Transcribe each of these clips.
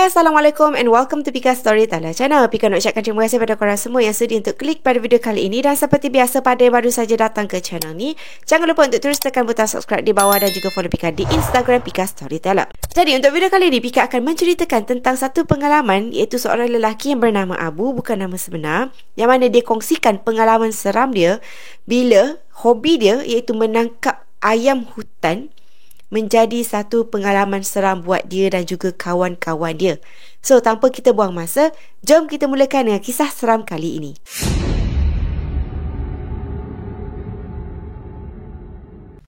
Hai, Assalamualaikum and welcome to Pika Storyteller channel. Pika nak ucapkan terima kasih pada korang semua yang sudi untuk klik pada video kali ini. Dan seperti biasa, pada yang baru saja datang ke channel ni, jangan lupa untuk terus tekan butang subscribe di bawah dan juga follow Pika di Instagram Pika Storyteller. Jadi untuk video kali ini, Pika akan menceritakan tentang satu pengalaman, iaitu seorang lelaki yang bernama Abu, bukan nama sebenar, yang mana dia kongsikan pengalaman seram dia bila hobi dia iaitu menangkap ayam hutan menjadi satu pengalaman seram buat dia dan juga kawan-kawan dia. So, tanpa kita buang masa, jom kita mulakan dengan kisah seram kali ini.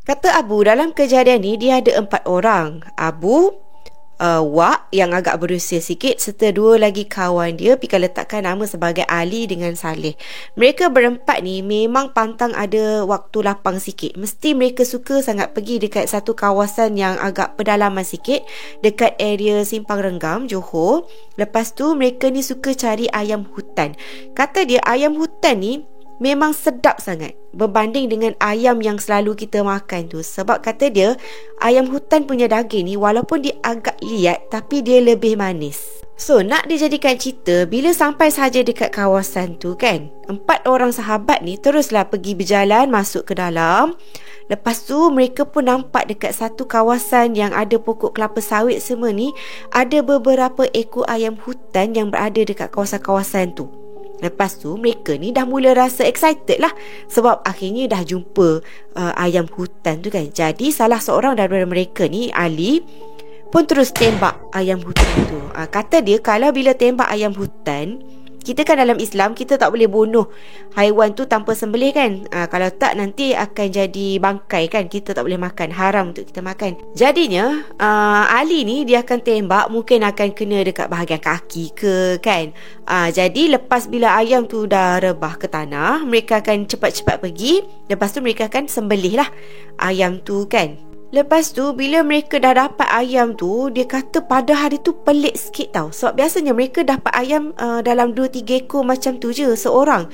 Kata Abu, dalam kejadian ni dia ada 4 orang. Abu, Wak yang agak berusia sikit, serta 2 lagi kawan dia. Pika letakkan nama sebagai Ali dengan Saleh. Mereka berempat ni memang pantang ada waktu lapang sikit. Mesti mereka suka sangat pergi dekat satu kawasan yang agak pedalaman sikit, dekat area Simpang Renggam, Johor. Lepas tu mereka ni suka cari ayam hutan. Kata dia ayam hutan ni memang sedap sangat berbanding dengan ayam yang selalu kita makan tu. Sebab kata dia, ayam hutan punya daging ni walaupun dia agak liat, tapi dia lebih manis. So, nak dijadikan cerita, bila sampai sahaja dekat kawasan tu kan, 4 orang sahabat ni teruslah pergi berjalan masuk ke dalam. Lepas tu mereka pun nampak dekat satu kawasan yang ada pokok kelapa sawit semua ni, ada beberapa ekor ayam hutan yang berada dekat kawasan-kawasan tu. Lepas tu mereka ni dah mula rasa excited lah, sebab akhirnya dah jumpa ayam hutan tu kan. Jadi salah seorang daripada mereka ni, Ali, pun terus tembak ayam hutan tu. Kata dia, kalau bila tembak ayam hutan, kita kan dalam Islam, kita tak boleh bunuh haiwan tu tanpa sembelih kan. Kalau tak, nanti akan jadi bangkai kan. Kita tak boleh makan, haram untuk kita makan. Jadinya Ali ni dia akan tembak, mungkin akan kena dekat bahagian kaki ke kan. Jadi lepas bila ayam tu dah rebah ke tanah, mereka akan cepat-cepat pergi. Lepas tu mereka akan sembelih lah ayam tu kan. Lepas tu bila mereka dah dapat ayam tu, dia kata pada hari tu pelik sikit tau. Sebab biasanya mereka dapat ayam dalam 2-3 ekor macam tu je seorang.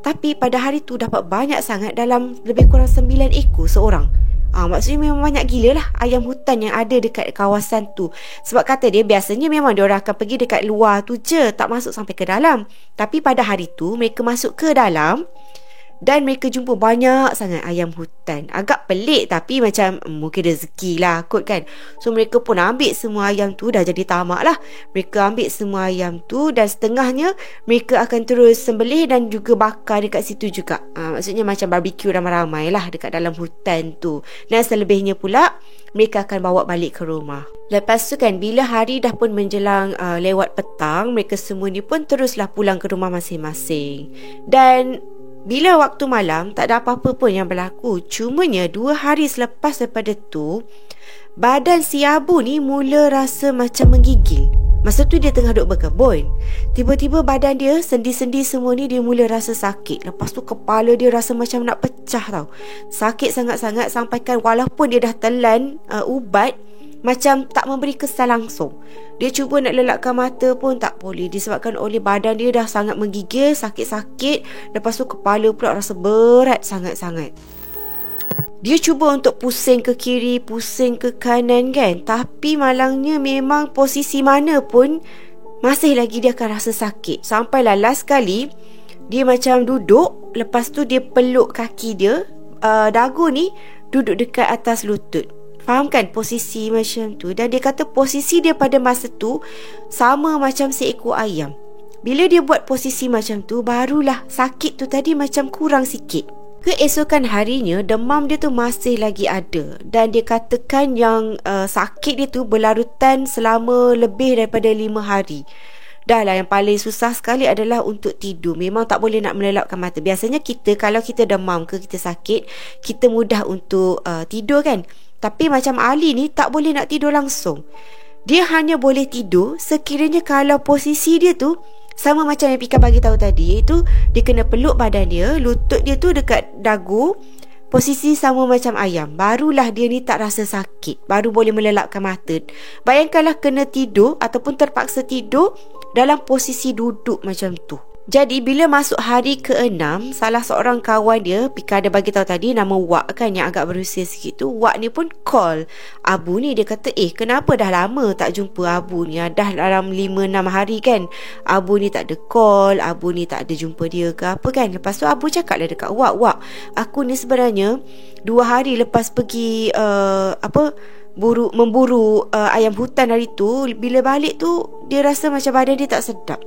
Tapi pada hari tu dapat banyak sangat, dalam lebih kurang 9 ekor seorang. Maksudnya memang banyak gila lah ayam hutan yang ada dekat kawasan tu. Sebab kata dia, biasanya memang diorang akan pergi dekat luar tu je, tak masuk sampai ke dalam. Tapi pada hari tu mereka masuk ke dalam dan mereka jumpa banyak sangat ayam hutan. Agak pelik, tapi macam mungkin rezeki lah kot kan. So mereka pun ambil semua ayam tu, dah jadi tamak lah. Mereka ambil semua ayam tu dan setengahnya mereka akan terus sembelih dan juga bakar dekat situ juga. Maksudnya macam barbecue ramai-ramai lah dekat dalam hutan tu. Dan selebihnya pula mereka akan bawa balik ke rumah. Lepas tu kan, bila hari dah pun menjelang lewat petang, mereka semua ni pun teruslah pulang ke rumah masing-masing. Dan bila waktu malam, tak ada apa-apa pun yang berlaku. Cumanya 2 hari selepas daripada tu, badan si Abu ni mula rasa macam menggigil. Masa tu dia tengah duduk berkebun. Tiba-tiba badan dia, sendi-sendi semua ni, dia mula rasa sakit. Lepas tu kepala dia rasa macam nak pecah tau. Sakit sangat-sangat sampaikan walaupun dia dah telan ubat, macam tak memberi kesan langsung. Dia cuba nak lelakkan mata pun tak boleh, disebabkan oleh badan dia dah sangat menggigil, sakit-sakit. Lepas tu kepala pula rasa berat sangat-sangat. Dia cuba untuk pusing ke kiri, pusing ke kanan kan. Tapi malangnya memang posisi mana pun masih lagi dia akan rasa sakit. Sampailah last kali dia macam duduk, lepas tu dia peluk kaki dia, dagu ni duduk dekat atas lutut. Faham kan posisi macam tu? Dan dia kata posisi dia pada masa tu sama macam seekor ayam. Bila dia buat posisi macam tu, barulah sakit tu tadi macam kurang sikit. Keesokan harinya, demam dia tu masih lagi ada. Dan dia katakan yang sakit dia tu berlarutan selama lebih daripada 5 hari. Dah lah, yang paling susah sekali adalah untuk tidur. Memang tak boleh nak melelapkan mata. Biasanya kita, kalau kita demam ke kita sakit, kita mudah untuk tidur kan. Tapi macam Ali ni tak boleh nak tidur langsung. Dia hanya boleh tidur sekiranya kalau posisi dia tu sama macam yang Pika bagi tahu tadi, iaitu dia kena peluk badan dia, lutut dia tu dekat dagu, posisi sama macam ayam. Barulah dia ni tak rasa sakit, baru boleh melelapkan mata. Bayangkanlah kena tidur ataupun terpaksa tidur dalam posisi duduk macam tu. Jadi bila masuk hari ke-6, salah seorang kawan dia, Pika ada bagi tahu tadi nama Wak kan, yang agak berusia sikit tu. Wak ni pun call Abu ni. Dia kata, kenapa dah lama tak jumpa Abu ni? Dah dalam 5-6 hari kan Abu ni tak ada call, Abu ni tak ada jumpa dia ke apa kan. Lepas tu Abu cakap lah dekat Wak, Wak, aku ni sebenarnya 2 hari lepas pergi memburu ayam hutan hari tu. Bila balik tu dia rasa macam badan dia tak sedap.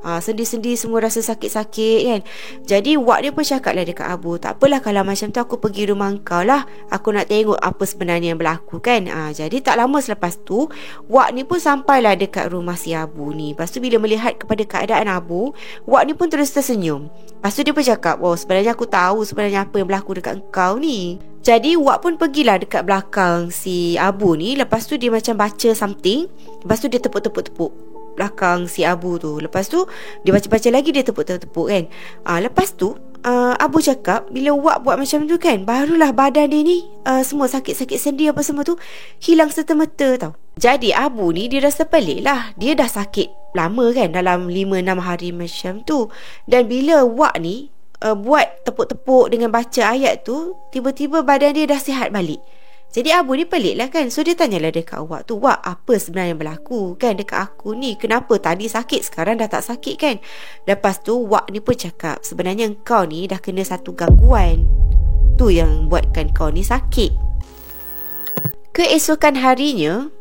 Sendi-sendi semua rasa sakit-sakit kan. Jadi Wak dia pun cakap lah dekat Abu, tak apalah kalau macam tu aku pergi rumah kau lah, aku nak tengok apa sebenarnya yang berlaku kan. Jadi tak lama selepas tu Wak ni pun sampailah dekat rumah si Abu ni. Lepas tu bila melihat kepada keadaan Abu, Wak ni pun terus tersenyum. Lepas tu dia pun cakap, sebenarnya aku tahu sebenarnya apa yang berlaku dekat engkau ni. Jadi Wak pun pergilah dekat belakang si Abu ni. Lepas tu dia macam baca something. Lepas tu dia tepuk-tepuk belakang si Abu tu. Lepas tu dia baca-baca lagi, dia tepuk-tepuk kan. Lepas tu Abu cakap, bila Wak buat macam tu kan, barulah badan dia ni semua sakit-sakit sendi apa semua tu hilang serta-merta tau. Jadi Abu ni dia rasa pelik lah. Dia dah sakit lama kan, dalam 5-6 hari macam tu. Dan bila Wak ni buat tepuk-tepuk dengan baca ayat tu, tiba-tiba badan dia dah sihat balik. Jadi Abu ni pelik lah kan. So dia tanyalah dekat Wak tu, Wak, apa sebenarnya yang berlaku kan dekat aku ni? Kenapa tadi sakit sekarang dah tak sakit kan? Lepas tu Wak ni pun cakap, sebenarnya kau ni dah kena satu gangguan, tu yang buatkan kau ni sakit. Keesokan harinya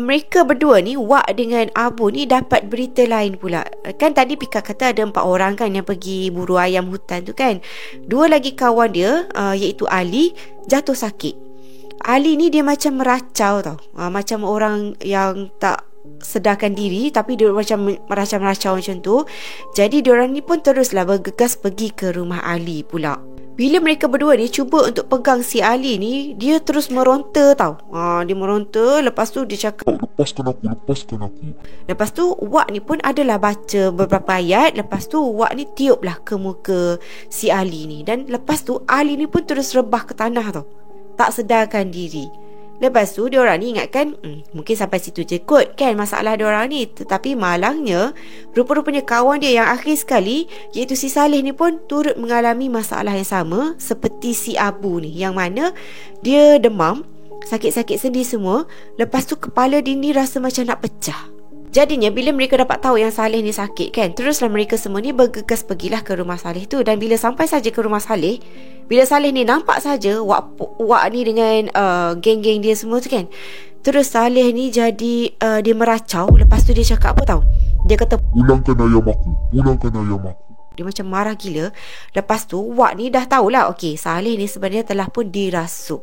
mereka berdua ni, Wak dengan Abu ni, dapat berita lain pula. Kan tadi Pika kata ada 4 orang kan yang pergi buru ayam hutan tu kan. 2 lagi kawan dia iaitu Ali jatuh sakit. Ali ni dia macam meracau tau, macam orang yang tak sedarkan diri, tapi dia macam meracau macam tu. Jadi diorang ni pun teruslah bergegas pergi ke rumah Ali pula. Bila mereka berdua ni cuba untuk pegang si Ali ni, dia terus meronta tau. Dia meronta. Lepas tu dia cakap, lepaskan aku. Lepas tu Wak ni pun adalah baca beberapa ayat. Lepas tu Wak ni tiuplah ke muka si Ali ni. Dan lepas tu Ali ni pun terus rebah ke tanah tau, tak sedarkan diri. Lepas tu diorang ni ingatkan mungkin sampai situ je kot kan masalah diorang ni. Tetapi malangnya, rupa-rupanya kawan dia yang akhir sekali, iaitu si Saleh ni pun turut mengalami masalah yang sama seperti si Abu ni, yang mana dia demam, sakit-sakit sendi semua. Lepas tu kepala dia ni rasa macam nak pecah. Jadinya bila mereka dapat tahu yang Saleh ni sakit kan, teruslah mereka semua ni bergegas pergilah ke rumah Saleh tu. Dan bila sampai saja ke rumah Saleh, bila Saleh ni nampak saja Wak ni dengan geng-geng dia semua tu kan, terus Saleh ni jadi dia meracau. Lepas tu dia cakap apa tahu? Dia kata, pulangkan ayam aku. Dia macam marah gila. Lepas tu Wak ni dah tahulah, okey, Saleh ni sebenarnya telah pun dirasuk.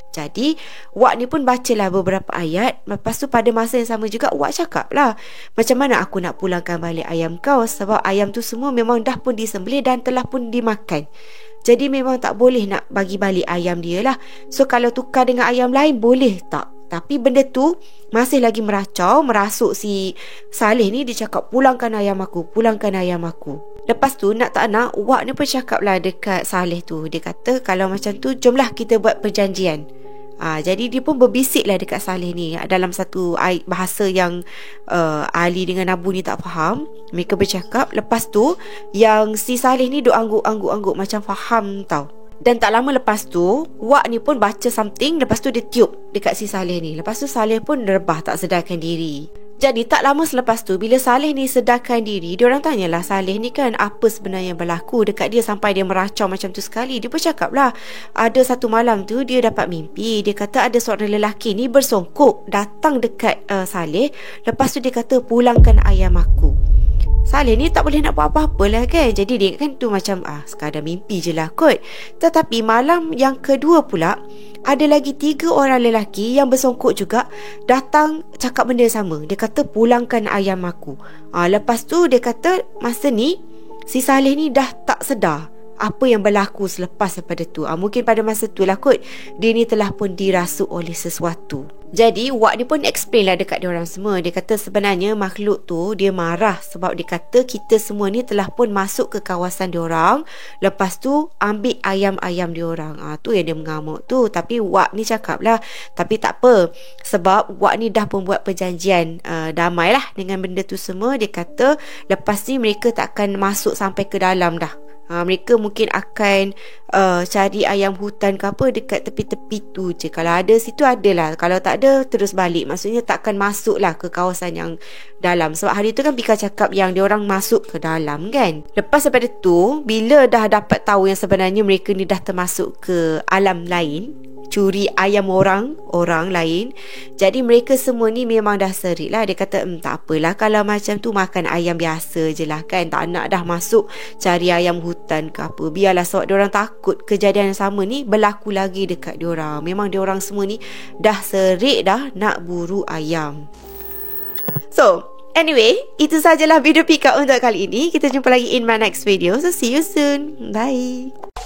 Jadi Wak ni pun bacalah beberapa ayat. Lepas tu pada masa yang sama juga Wak cakap lah, macam mana aku nak pulangkan balik ayam kau, sebab ayam tu semua memang dah pun disembelih dan telah pun dimakan. Jadi memang tak boleh nak bagi balik ayam dia lah. So kalau tukar dengan ayam lain boleh tak? Tapi benda tu masih lagi merasuk si Saleh ni. Dia cakap, pulangkan ayam aku. Lepas tu nak tak nak, Wak ni pun cakap lah dekat Saleh tu. Dia kata, kalau macam tu jomlah kita buat perjanjian. Jadi dia pun berbisik lah dekat Saleh ni dalam satu bahasa yang Ali dengan Abu ni tak faham. Mereka bercakap. Lepas tu yang si Saleh ni duk angguk macam faham tau. Dan tak lama lepas tu Wak ni pun baca something. Lepas tu dia tiup dekat si Saleh ni. Lepas tu Saleh pun rebah tak sedarkan diri. Jadi tak lama selepas tu, bila Saleh ni sedarkan diri, diorang tanyalah Saleh ni kan apa sebenarnya yang berlaku dekat dia sampai dia meracau macam tu sekali. Dia pun cakap lah, ada satu malam tu dia dapat mimpi. Dia kata ada seorang lelaki ni bersongkok datang dekat Saleh. Lepas tu dia kata, pulangkan ayam aku. Saleh ni tak boleh nak buat apa-apa lah kan. Jadi dia kan tu macam sekadar mimpi je lah kot. Tetapi malam yang kedua pula, ada lagi 3 orang lelaki yang bersongkok juga datang cakap benda sama. Dia kata, pulangkan ayam aku. Lepas tu dia kata masa ni si Saleh ni dah tak sedar apa yang berlaku selepas daripada tu. Mungkin pada masa tu lah kot dia ni telah pun dirasuk oleh sesuatu. Jadi Wak ni pun explain lah dekat diorang semua. Dia kata sebenarnya makhluk tu dia marah sebab dia kata kita semua ni telah pun masuk ke kawasan diorang, lepas tu ambil ayam-ayam diorang. Tu yang dia mengamuk tu. Tapi Wak ni cakap lah, tapi tak apa, sebab Wak ni dah pun buat perjanjian damai lah dengan benda tu semua. Dia kata lepas ni mereka tak akan masuk sampai ke dalam dah. Mereka mungkin akan cari ayam hutan ke apa dekat tepi-tepi tu je. Kalau ada situ adalah, kalau tak ada terus balik. Maksudnya tak akan masuk lah ke kawasan yang dalam. Sebab hari tu kan Pika cakap yang diorang masuk ke dalam kan. Lepas daripada tu, bila dah dapat tahu yang sebenarnya mereka ni dah termasuk ke alam lain, curi ayam orang lain, jadi mereka semua ni memang dah serik lah. Dia kata tak apalah kalau macam tu, makan ayam biasa je lah kan, tak nak dah masuk cari ayam hutan ke apa. Biarlah, sebab diorang takut kejadian yang sama ni berlaku lagi dekat diorang. Memang diorang semua ni dah serik dah nak buru ayam. So anyway, itu sajalah video Pika untuk kali ini. Kita jumpa lagi in my next video. So see you soon. Bye.